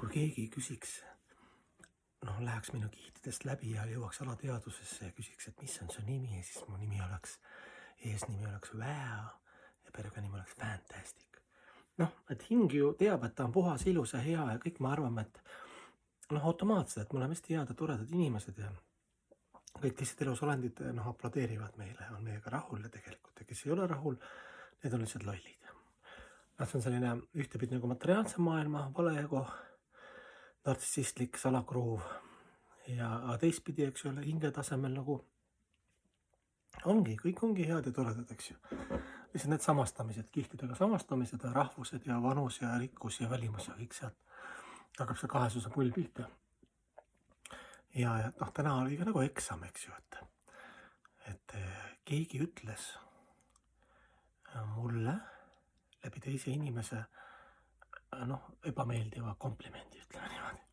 kui keegi küsiks, läheks minu kihtidest läbi ja jõuaks alateadvusesse ja küsiks, et mis on su nimi ja siis mu nimi oleks, eesnimi oleks Wow ja perekonnanimi oleks Fantastic. Et hing ju teab, et ta on puhas, ilus ja hea ja kõik me arvame, et automaatselt, et me oleme hästi head ja toredad inimesed ja kõik teised elusolendid aplodeerivad meile, on meiega rahul ja tegelikult ja kes ei ole rahul, need on lihtsalt lollid. See on selline ühtepidi nagu materiaalse maailma valeego, nartsissistlik salakruuv ja teistpidi, eks ju, hinge tasemel nagu kõik ongi head ja toredad, eks ju. Lihtsalt need samastamised, kihtidega samastamised ja rahvused ja vanus ja rikkus ja välimus ja kõik sealt hakkab see kahesuse pull pihta. Ja täna oli ka nagu eksam, eks ju, et keegi ütles mulle läbi teise inimese ebameeldiva komplimendi, ütleme niimoodi.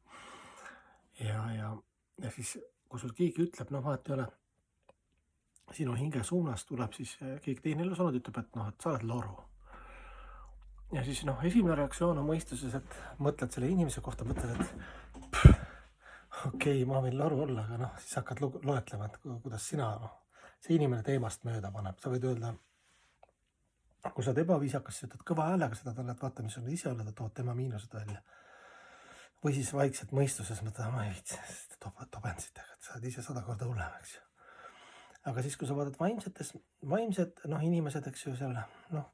Ja siis, kui sul keegi ütleb, vaat ei ole, sinu hinge suunas tuleb siis keegi teine elusolend ütleb, et sa oled loru. Ja siis esimene reaktsioon on mõistuses, et mõtled selle inimese kohta, mõtled, et okei, ma võin loru olla, aga siis hakkad loetlema, et kuidas sina, see inimene teemast mööda paneb. Sa võid öelda, kui sa oled ebaviisakas, sa ütled kõva häälega seda talle, et vaata, mis on ise olla, ta toob tema miinused välja. Või siis vaikselt mõistuses mõtled, ma ei viitsi, sest toben siit, et sa oled ise 100 korda hullem, eks ju. Aga siis, kui sa vaatad vaimsed inimesed, eks ju, seal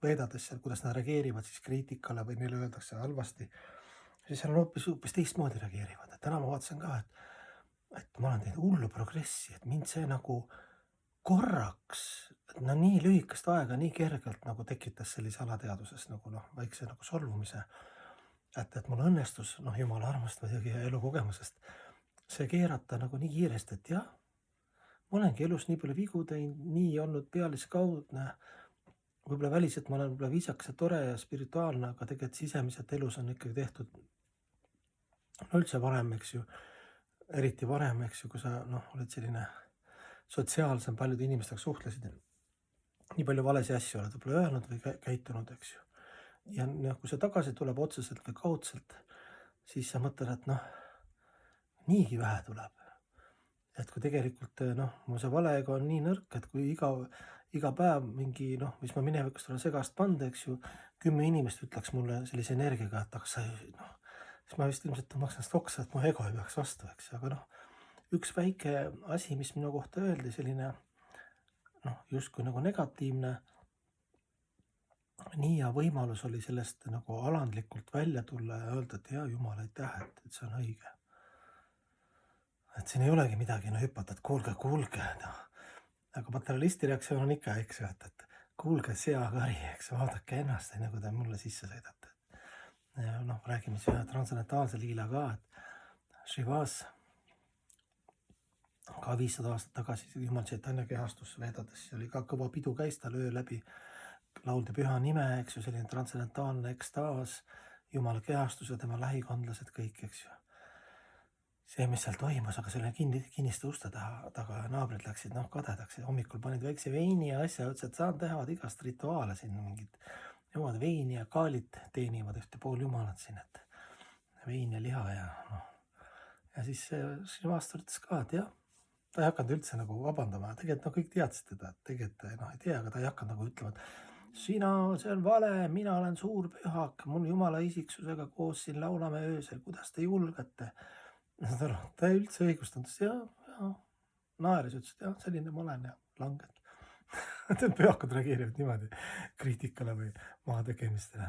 veedades seal, kuidas nad reageerivad siis kriitikale või neile öeldakse halvasti, siis seal on hoopis teistmoodi reageerivad. Et täna ma vaatasin ka, et ma olen teinud hullu progressi, et mind see nagu korraks, nii lühikest aega, nii kergelt nagu tekitas sellise alateadvuses väikse solvumise, et mul õnnestus, jumala armust muidugi ja elukogemusest, see keerata nii kiiresti, et jah, ma olengi elus nii palju vigu teinud, nii olnud pealiskaudne, võib-olla väliselt ma olen viisakas ja tore ja spirituaalne, aga tegelikult sisemiselt elus on ikkagi tehtud üldse varem, eks ju, eriti varem, eks ju, kui sa oled selline sotsiaalsem, paljude inimestega suhtlesid, nii palju valesi asju oled võib-olla öelnud või käitunud, eks ju. Ja kui see tagasi tuleb otseselt või kaudselt, siis sa mõtled, et niigi vähe tuleb. Et kui tegelikult mu see valeego on nii nõrk, et kui iga päev mingi, mis ma minevikust olen segast panda, eks ju, 10 inimest ütleks mulle sellise energiaga, et sa siis ma vist ilmselt tõmbaks ennast oksa, et mu ego ei peaks vastu, eks ju, aga üks väike asi, mis minu kohta öeldi, selline justkui negatiivne, nii hea võimalus oli sellest alandlikult välja tulla ja öelda, et hea jumal, aitäh, et see on õige. Et siin ei olegi midagi, hüpata, et kuulge, aga materialisti reaktsioon on ikka, eks ju, et kuulge seakari, eks, vaadake ennast, kui te mulle sisse sõidate. Ja räägime siis ühe transcendentaalse liila ka, et Shivas ka 500 aastat tagasi Jumal Chaitanya kehastus veedades, oli ka kõva pidu käis tal öö läbi, lauldi püha nime, eks ju, selline transcendentaalne ekstaas, Jumala kehastus ja tema lähikondlased kõik, eks ju. See, mis seal toimus, aga selle kinniste uste taga naabrid läksid kadedaks ja hommikul panid väikse veini ja asja, ütles, et saan teha igast rituaale siin, mingid jumad veini ja kaalit teenivad ühte pool jumalat siin, et vein ja liha ja siis Srivastava ütles ka, et jah, ta ei hakanud üldse vabandama, tegelikult kõik teadsid teda, et tegelikult ei tea, aga ta ei hakanud ütlema, et sina, see on vale, mina olen suur pühak, mul jumala isiksusega koos siin laulame öösel, kuidas te julgete? Ta ei üldse õigustanud, ja naeris, ütles, et jah, selline ma olen ja langed. Pühakad reageerivad niimoodi kriitikale või maha tegemistele.